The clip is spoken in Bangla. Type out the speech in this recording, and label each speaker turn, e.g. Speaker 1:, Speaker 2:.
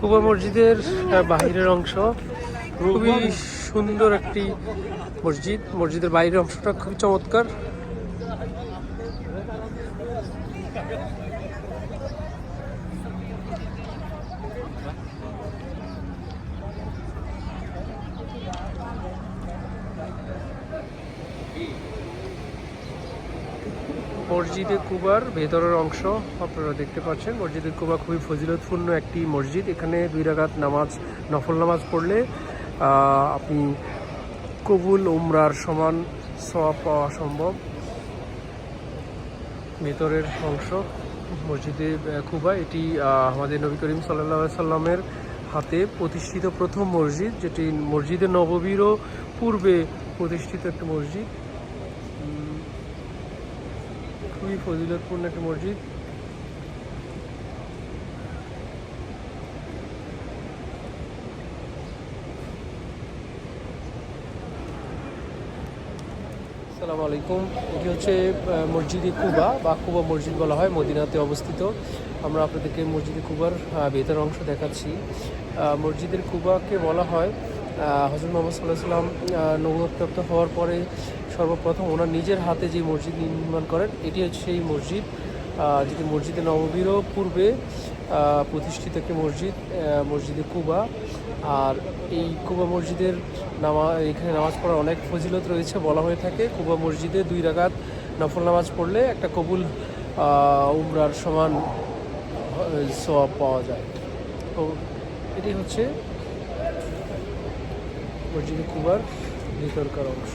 Speaker 1: কুবা মসজিদের বাহিরের অংশ খুবই সুন্দর একটি মসজিদ। মসজিদের বাইরের অংশটা খুবই চমৎকার। মসজিদে কুবার ভেতরের অংশ আপনারা দেখতে পাচ্ছেন। মসজিদে কুবা খুবই ফজিলতপূর্ণ একটি মসজিদ। এখানে 2 রাকাত নামাজ, নফল নামাজ পড়লে আপনি কবুল উমরার সমান সওয়াব পাওয়া সম্ভব। ভেতরের অংশ মসজিদে কুবা, এটি আমাদের নবী করিম সাল্লাল্লাহু আলাইহি সাল্লামের হাতে প্রতিষ্ঠিত প্রথম মসজিদ, যেটি মসজিদে নববীরও পূর্বে প্রতিষ্ঠিত একটি মসজিদ। খুবই ফজিলতপূর্ণ একটি মসজিদ। আসসালামু আলাইকুম। এটি হচ্ছে মসজিদে কুবা বা কুবা মসজিদ বলা হয়, মদিনাতে অবস্থিত। আমরা আপনাদেরকে মসজিদে কুবার ভেতর অংশ দেখাচ্ছি। মসজিদের কুবাকে বলা হয় হযরত মুহাম্মদ সাল্লাল্লাহু আলাইহি ওয়াসাল্লাম নবুয়তপ্রাপ্ত হওয়ার পরে সর্বপ্রথম ওনার নিজের হাতে যে মসজিদ নির্মাণ করেন, এটি হচ্ছে সেই মসজিদ, যেটি মসজিদে নববীরও পূর্বে প্রতিষ্ঠিত একটি মসজিদ, মসজিদে কুবা। আর এই কুবা মসজিদের এখানে নামাজ পড়ার অনেক ফজিলত রয়েছে। বলা হয়ে থাকে কুবা মসজিদে 2 রাকাত নফল নামাজ পড়লে একটা কবুল উমরার সমান সওয়াব পাওয়া যায়। তো এটি হচ্ছে মসজিদে কুবার ভিতরকার অংশ।